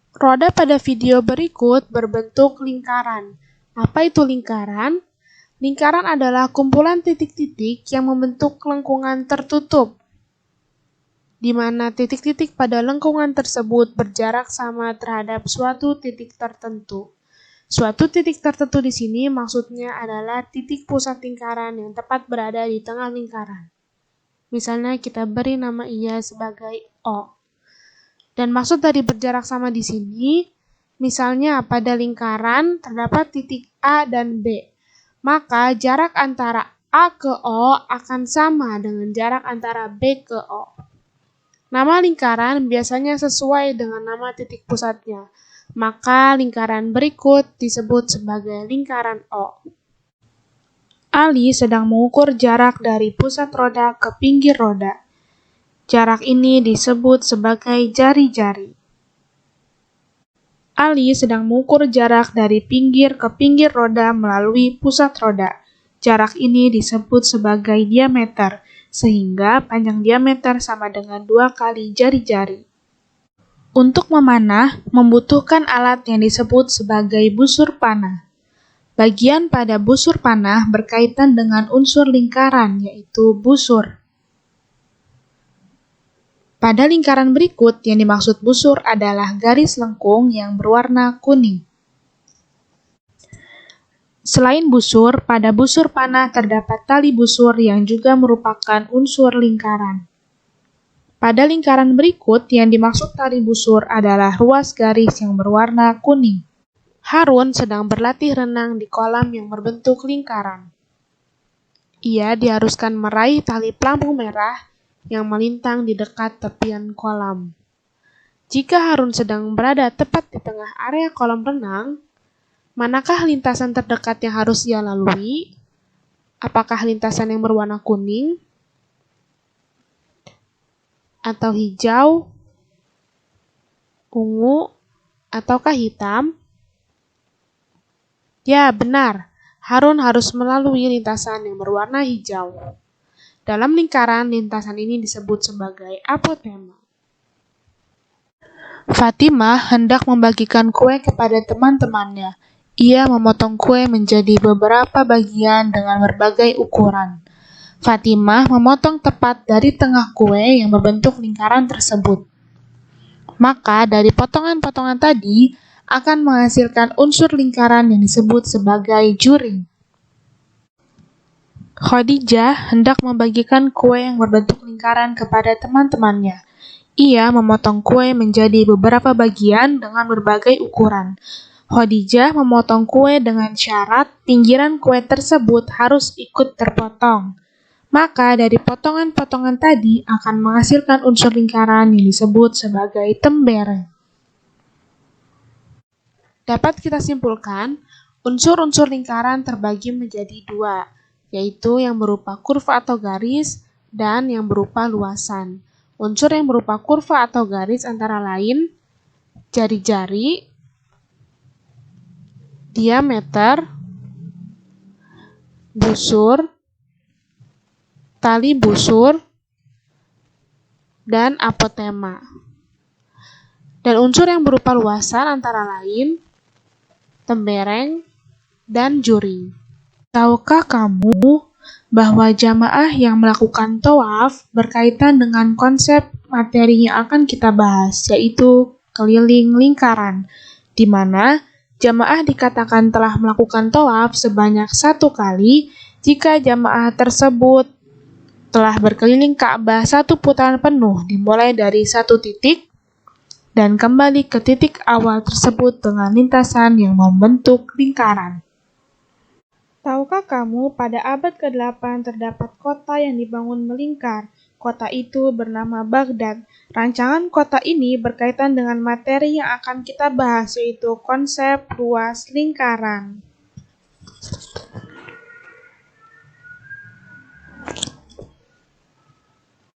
Roda pada video berikut berbentuk lingkaran. Apa itu lingkaran? Lingkaran adalah kumpulan titik-titik yang membentuk lengkungan tertutup, di mana titik-titik pada lengkungan tersebut berjarak sama terhadap suatu titik tertentu. Suatu titik tertentu di sini maksudnya adalah titik pusat lingkaran yang tepat berada di tengah lingkaran. Misalnya kita beri nama ia sebagai O. Dan maksud dari berjarak sama di sini, misalnya pada lingkaran terdapat titik A dan B, maka jarak antara A ke O akan sama dengan jarak antara B ke O. Nama lingkaran biasanya sesuai dengan nama titik pusatnya, maka lingkaran berikut disebut sebagai lingkaran O. Ali sedang mengukur jarak dari pusat roda ke pinggir roda. Jarak ini disebut sebagai jari-jari. Ali sedang mengukur jarak dari pinggir ke pinggir roda melalui pusat roda. Jarak ini disebut sebagai diameter, sehingga panjang diameter sama dengan 2 kali jari-jari. Untuk memanah, membutuhkan alat yang disebut sebagai busur panah. Bagian pada busur panah berkaitan dengan unsur lingkaran, yaitu busur. Pada lingkaran berikut, yang dimaksud busur adalah garis lengkung yang berwarna kuning. Selain busur, pada busur panah terdapat tali busur yang juga merupakan unsur lingkaran. Pada lingkaran berikut, yang dimaksud tali busur adalah ruas garis yang berwarna kuning. Harun sedang berlatih renang di kolam yang berbentuk lingkaran. Ia diharuskan meraih tali pelampung merah yang melintang di dekat tepian kolam. Jika Harun sedang berada tepat di tengah area kolam renang, manakah lintasan terdekat yang harus ia lalui? Apakah lintasan yang berwarna kuning? Atau hijau? Ungu? Ataukah hitam? Ya, benar. Harun harus melalui lintasan yang berwarna hijau. Dalam lingkaran, lintasan ini disebut sebagai apotema. Fatimah hendak membagikan kue kepada teman-temannya. Ia memotong kue menjadi beberapa bagian dengan berbagai ukuran. Fatimah memotong tepat dari tengah kue yang berbentuk lingkaran tersebut. Maka dari potongan-potongan tadi akan menghasilkan unsur lingkaran yang disebut sebagai juring. Khadijah hendak membagikan kue yang berbentuk lingkaran kepada teman-temannya. Ia memotong kue menjadi beberapa bagian dengan berbagai ukuran. Khadijah memotong kue dengan syarat pinggiran kue tersebut harus ikut terpotong. Maka dari potongan-potongan tadi akan menghasilkan unsur lingkaran yang disebut sebagai tembereng. Dapat kita simpulkan, unsur-unsur lingkaran terbagi menjadi dua, yaitu yang berupa kurva atau garis dan yang berupa luasan. Unsur yang berupa kurva atau garis antara lain jari-jari, diameter, busur, tali busur, dan apotema. Dan unsur yang berupa luasan antara lain tembereng dan juring. Tahukah kamu bahwa jamaah yang melakukan tawaf berkaitan dengan konsep materi yang akan kita bahas, yaitu keliling lingkaran, di mana jamaah dikatakan telah melakukan tawaf sebanyak 1 kali jika jamaah tersebut telah berkeliling Ka'bah 1 putaran penuh dimulai dari 1 titik dan kembali ke titik awal tersebut dengan lintasan yang membentuk lingkaran. Tahukah kamu, pada abad ke-8 terdapat kota yang dibangun melingkar. Kota itu bernama Baghdad. Rancangan kota ini berkaitan dengan materi yang akan kita bahas, yaitu konsep ruas lingkaran.